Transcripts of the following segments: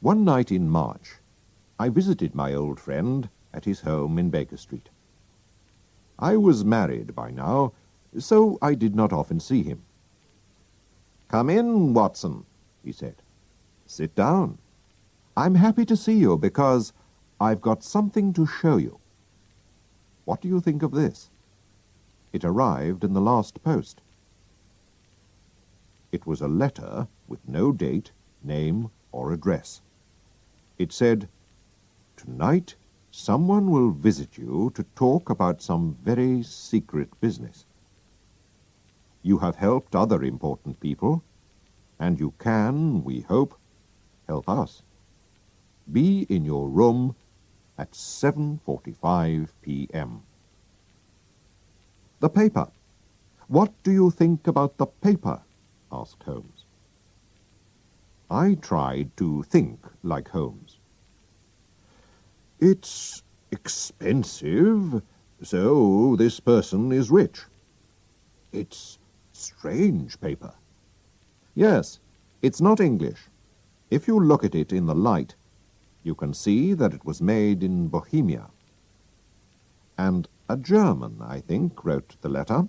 One night in March, I visited my old friend at his home in Baker Street. I was married by now, so I did not often see him. "Come in, Watson," he said. "Sit down. I'm happy to see you because I've got something to show you." What do you think of this? It arrived in the last post. It was a letter with no date, name, or address. It said, "Tonight, someone will visit you to talk about some very secret business. You have helped other important people, and you can, we hope, help us. Be in your room at 7:45 p.m. "The paper. What do you think about the paper?" asked Holmes. I tried to think like Holmes. "It's expensive, so this person is rich. It's strange paper." "Yes, it's not English. If you look at it in the light, you can see that it was made in Bohemia. And a German, I think, wrote the letter."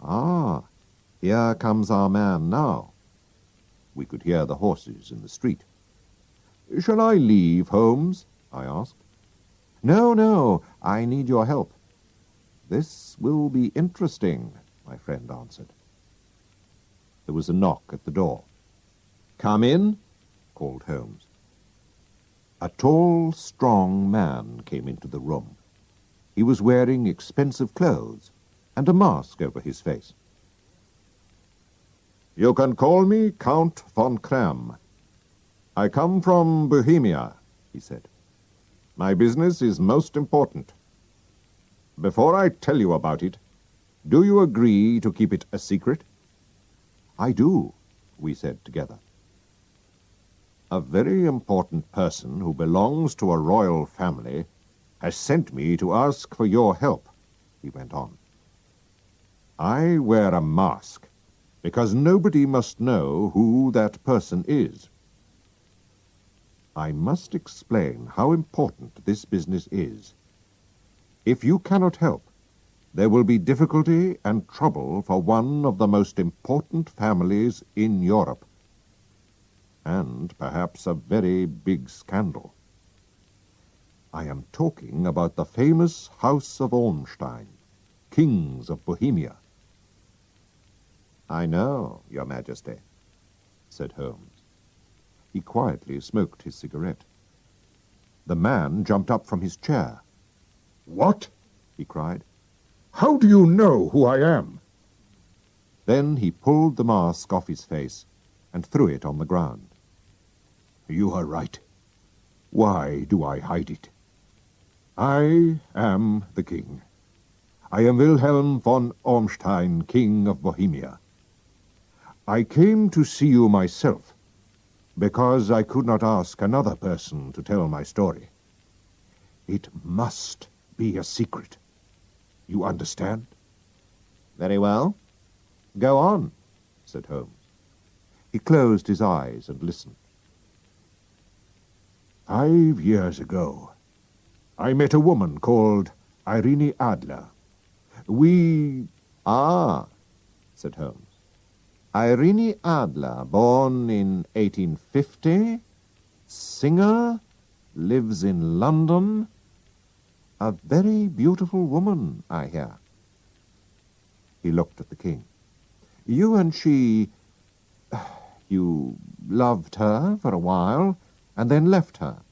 "Ah, here comes our man now." We could hear the horses in the street. "Shall I leave, Holmes?" I asked. "No, no, I need your help." "This will be interesting," my friend answered. There was a knock at the door. "Come in," called Holmes. A tall, strong man came into the room. He was wearing expensive clothes and a mask over his face. "You can call me Count von Kram. I come from Bohemia," he said. "My business is most important. Before I tell you about it, do you agree to keep it a secret?" "I do," we said together. "A very important person who belongs to a royal family has sent me to ask for your help," he went on. "I wear a mask because nobody must know who that person is. I must explain how important this business is. If you cannot help, there will be difficulty and trouble for one of the most important families in Europe, and perhaps a very big scandal. I am talking about the famous House of Ormstein, kings of Bohemia." "I know, Your Majesty," said Holmes. He quietly smoked his cigarette. The man jumped up from his chair. "What?" he cried. "How do you know who I am?" Then he pulled the mask off his face and threw it on the ground. "You are right. Why do I hide it? I am the king. I am Wilhelm von Ormstein, King of Bohemia. I came to see you myself because I could not ask another person to tell my story. It must be a secret. You understand?" "Very well. Go on," said Holmes. He closed his eyes and listened. 5 years ago, I met a woman called Irene Adler. We... "Ah," said Holmes. "Irene Adler, born in 1850, singer, lives in London. A very beautiful woman, I hear." He looked at the king. "You and she... you loved her for a while, and then left her.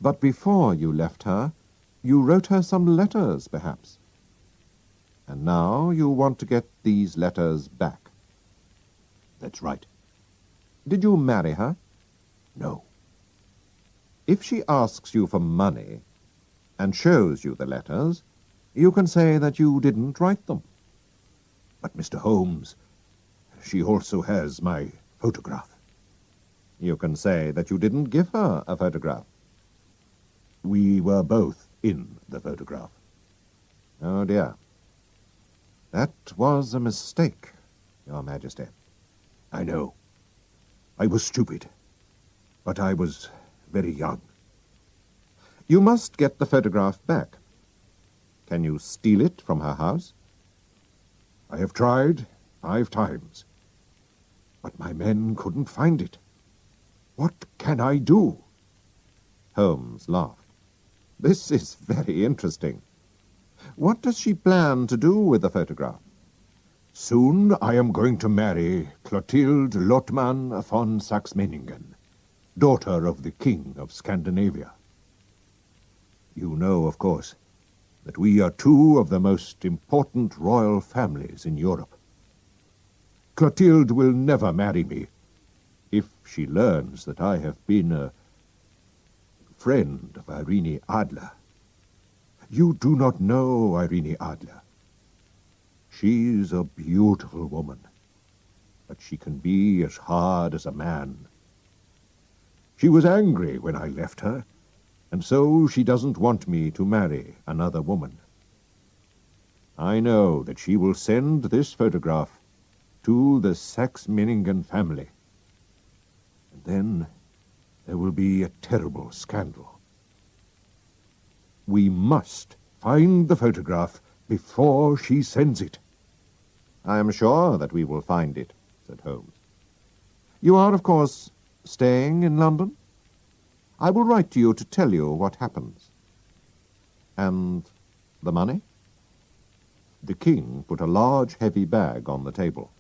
But before you left her, you wrote her some letters, perhaps. And now you want to get these letters back." That's right. "Did you marry her?" No. "If she asks you for money and shows you the letters, you can say that you didn't write them." But, Mr. Holmes, she also has my photograph. "You can say that you didn't give her a photograph." We were both in the photograph. "Oh, dear. That was a mistake, Your Majesty." I know. I was stupid. but I was very young. You must get the photograph back. Can you steal it from her house? I have tried 5 times, but my men couldn't find it. What can I do? Holmes laughed. This is very interesting. What does she plan to do with the photograph? Soon I am going to marry Clotilde Lothman von Saxe-Meiningen, daughter of the King of Scandinavia. You know, of course, that we are 2 of the most important royal families in Europe. Clotilde will never marry me if she learns that I have been a friend of Irene Adler. You do not know Irene Adler. She is a beautiful woman, but she can be as hard as a man. She was angry when I left her, and so she doesn't want me to marry another woman. I know that she will send this photograph to the Saxe-Meiningen family. And then there will be a terrible scandal. We must find the photograph before she sends it. I am sure that we will find it, said Holmes. You are, of course, staying in London? I will write to you to tell you what happens. And the money? The king put a large, heavy bag on the table.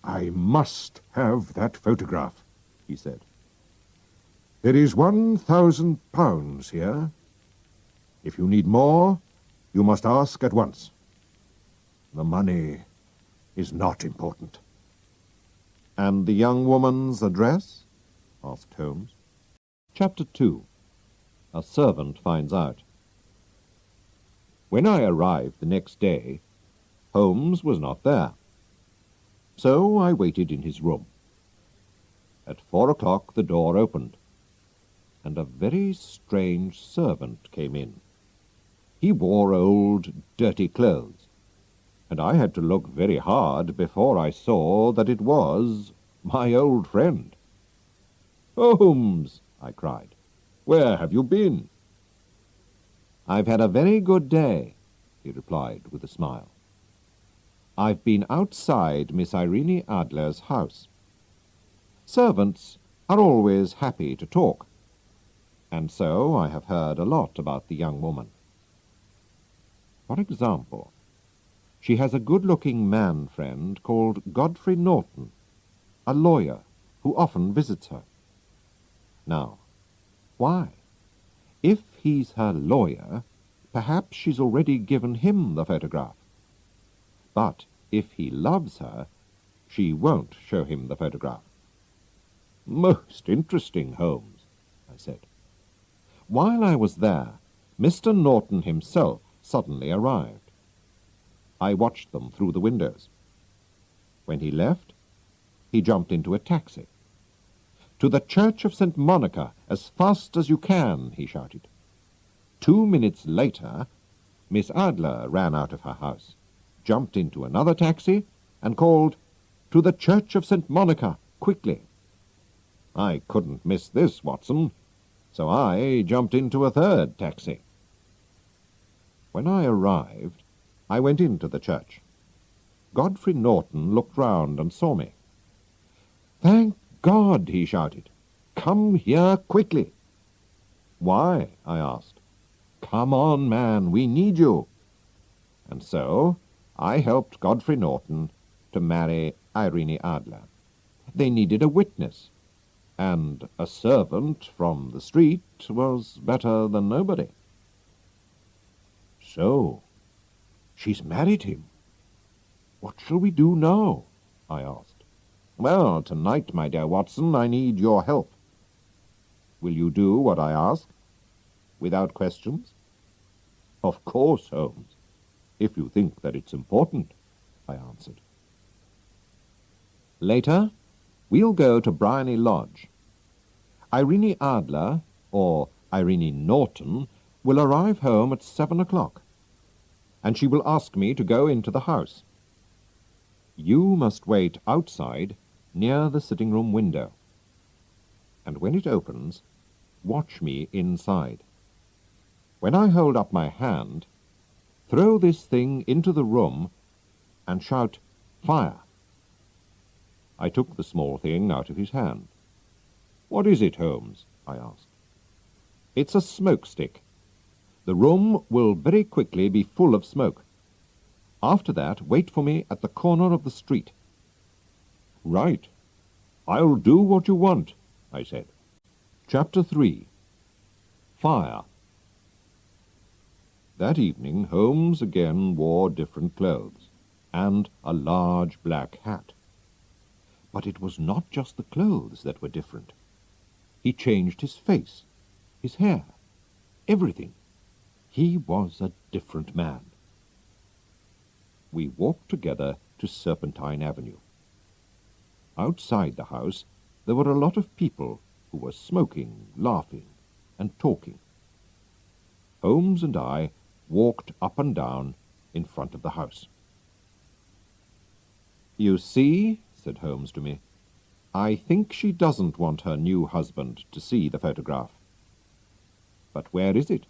I must have that photograph, he said. There is £1,000 here. If you need more, you must ask at once. The money is not important. And the young woman's address? Asked Holmes. Chapter 2. A Servant Finds Out. When I arrived the next day, Holmes was not there. So I waited in his room. At 4 o'clock the door opened, and a very strange servant came in. He wore old, dirty clothes, and I had to look very hard before I saw that it was my old friend. "Holmes!" I cried. "Where have you been?" "I've had a very good day," he replied with a smile. "I've been outside Miss Irene Adler's house. Servants are always happy to talk, and so I have heard a lot about the young woman. For example, she has a good-looking man friend called Godfrey Norton, a lawyer who often visits her. Now, why? If he's her lawyer, perhaps she's already given him the photograph. But if he loves her, she won't show him the photograph." "Most interesting, Holmes," I said. "While I was there, Mr. Norton himself suddenly arrived. I watched them through the windows. When he left, he jumped into a taxi. 'To the Church of St. Monica, as fast as you can,' he shouted. 2 minutes later, Miss Adler ran out of her house, jumped into another taxi, and called, 'To the Church of St. Monica, quickly.' I couldn't miss this, Watson, so I jumped into a third taxi. When I arrived, I went into the church. Godfrey Norton looked round and saw me. 'Thank God!' he shouted. 'Come here quickly.' 'Why?' I asked. 'Come on, man, we need you.' And so I helped Godfrey Norton to marry Irene Adler. They needed a witness, and a servant from the street was better than nobody." "So, she's married him. What shall we do now?" I asked. "Well, tonight, my dear Watson, I need your help. Will you do what I ask? Without questions?" "Of course, Holmes, if you think that it's important," I answered. "Later, we'll go to Briony Lodge. Irene Adler, or Irene Norton, will arrive home at 7 o'clock, and she will ask me to go into the house. You must wait outside, near the sitting-room window. and when it opens, watch me inside. When I hold up my hand, throw this thing into the room and shout, 'Fire!' I took the small thing out of his hand. 'What is it, Holmes?' I asked. 'It's a smoke stick. The room will very quickly be full of smoke. After that, wait for me at the corner of the street.' 'Right. I'll do what you want,' I said. Chapter 3. Fire. That evening Holmes again wore different clothes, and a large black hat. But it was not just the clothes that were different. He changed his face, his hair, everything. He was a different man. We walked together to Serpentine Avenue. Outside the house there were a lot of people who were smoking, laughing, and talking. Holmes and I walked up and down in front of the house. "You see," said Holmes to me, "I think she doesn't want her new husband to see the photograph." "But where is it?"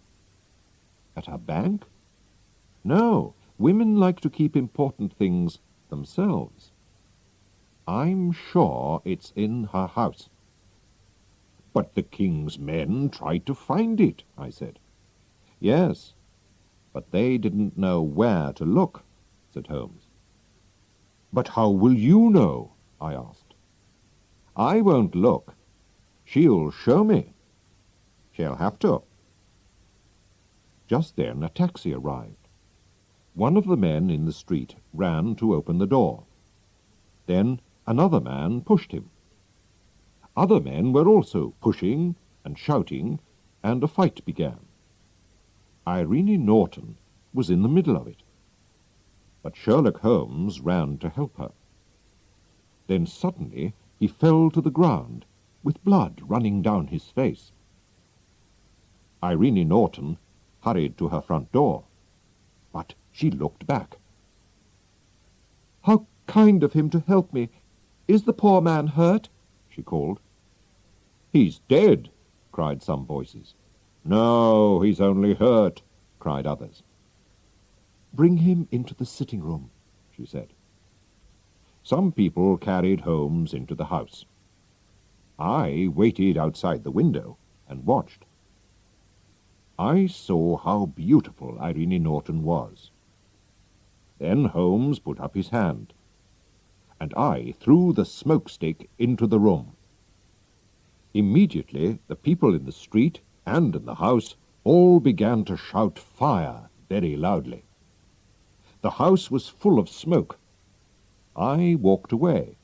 "At her bank?" "No, women like to keep important things themselves. I'm sure it's in her house." "But the king's men tried to find it," I said. "Yes, but they didn't know where to look," said Holmes. "But how will you know?" I asked. "I won't look. She'll show me. She'll have to." Just then a taxi arrived. One of the men in the street ran to open the door. Then another man pushed him. Other men were also pushing and shouting, and a fight began. Irene Norton was in the middle of it. But Sherlock Holmes ran to help her. Then suddenly he fell to the ground, with blood running down his face. Irene Norton hurried to her front door, but she looked back. "How kind of him to help me! Is the poor man hurt?" she called. "He's dead," cried some voices. "No, he's only hurt," cried others. "Bring him into the sitting room," she said. Some people carried Holmes into the house. I waited outside the window and watched. I saw how beautiful Irene Norton was. Then Holmes put up his hand, and I threw the smoke stick into the room. Immediately the people in the street and in the house all began to shout fire very loudly. The house was full of smoke. I walked away,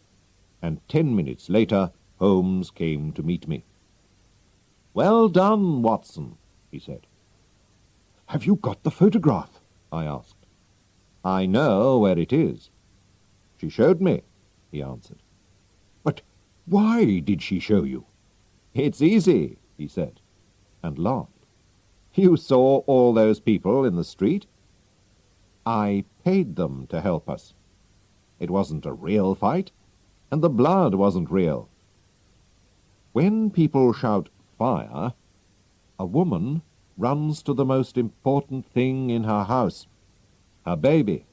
and 10 minutes later Holmes came to meet me. "Well done, Watson," he said. "Have you got the photograph?" I asked. "I know where it is." "She showed me," he answered. "But why did she show you?" "It's easy," he said, and laughed. "You saw all those people in the street? I paid them to help us. It wasn't a real fight, and the blood wasn't real. When people shout fire, a woman runs to the most important thing in her house, her baby,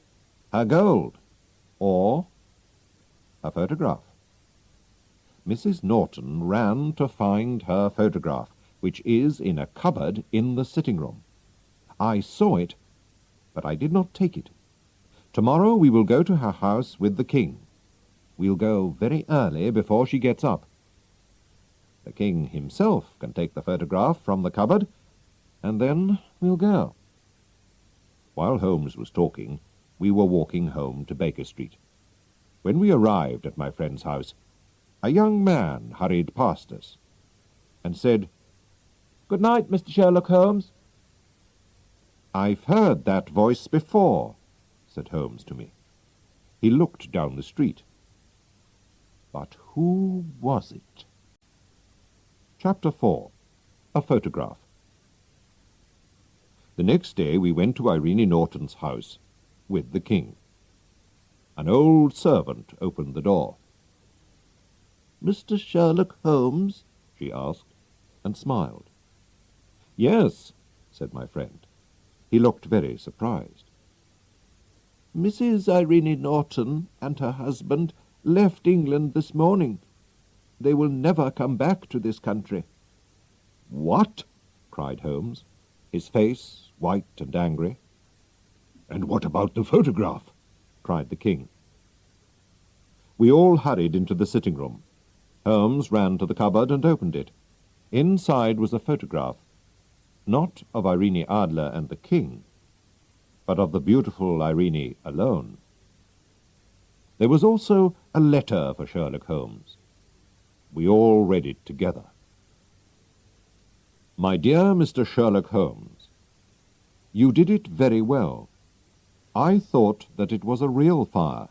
her gold, or her photograph. Mrs. Norton ran to find her photograph, which is in a cupboard in the sitting room. I saw it, but I did not take it. Tomorrow we will go to her house with the king. We'll go very early before she gets up. The king himself can take the photograph from the cupboard, and then we'll go." While Holmes was talking, we were walking home to Baker Street. When we arrived at my friend's house, a young man hurried past us and said, "Good night, Mr. Sherlock Holmes." "I've heard that voice before," said Holmes to me. He looked down the street. But who was it? Chapter 4. A Photograph. The next day we went to Irene Norton's house with the king. An old servant opened the door. "Mr. Sherlock Holmes," she asked, and smiled. Yes, said my friend. He looked very surprised. Mrs. Irene Norton and her husband left England this morning. They will never come back to this country. What? Cried Holmes, his face white and angry. And what about the photograph? Cried the king. We all hurried into the sitting room. Holmes ran to the cupboard and opened it. Inside was a photograph, not of Irene Adler and the king, but of the beautiful Irene alone. There was also a letter for Sherlock Holmes. We all read it together. My dear Mr. Sherlock Holmes, you did it very well. I thought that it was a real fire,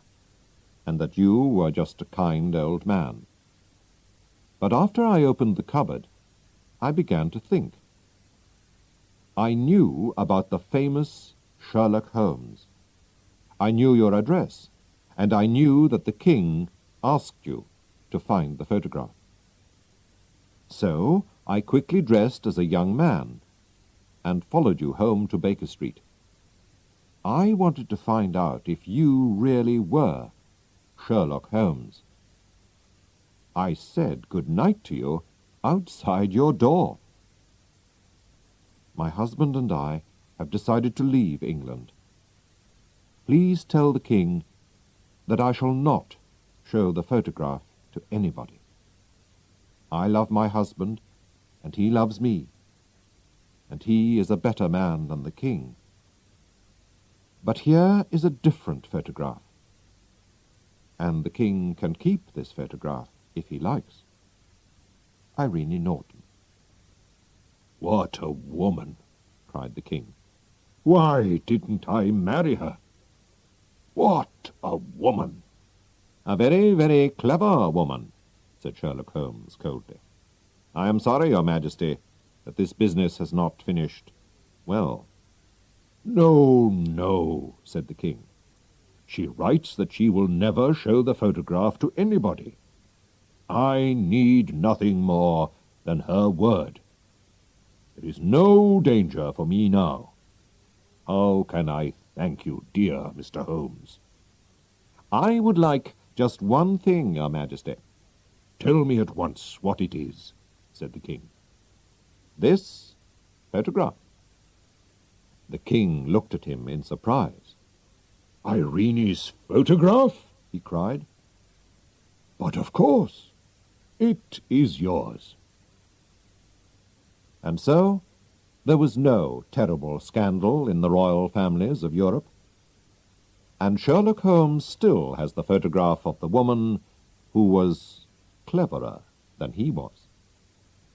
and that you were just a kind old man. But after I opened the cupboard, I began to think. I knew about the famous Sherlock Holmes. I knew your address, and I knew that the king asked you to find the photograph. So I quickly dressed as a young man and followed you home to Baker Street. I wanted to find out if you really were Sherlock Holmes. I said good night to you outside your door. My husband and I have decided to leave England. Please tell the king that I shall not show the photograph to anybody. I love my husband, and he loves me, and he is a better man than the king. But here is a different photograph, and the king can keep this photograph if he likes. Irene Norton. What a woman, cried the king. Why didn't I marry her? What a woman! A very, very clever woman, said Sherlock Holmes coldly. I am sorry, Your Majesty, that this business has not finished well. No, no, said the king. She writes that she will never show the photograph to anybody. I need nothing more than her word. There is no danger for me now. How can I thank you, dear Mr. Holmes? I would like just one thing, Your Majesty. Tell me at once what it is, said the king. This photograph. The king looked at him in surprise. Irene's photograph? He cried. But of course, it is yours. And so, there was no terrible scandal in the royal families of Europe, and Sherlock Holmes still has the photograph of the woman who was cleverer than he was.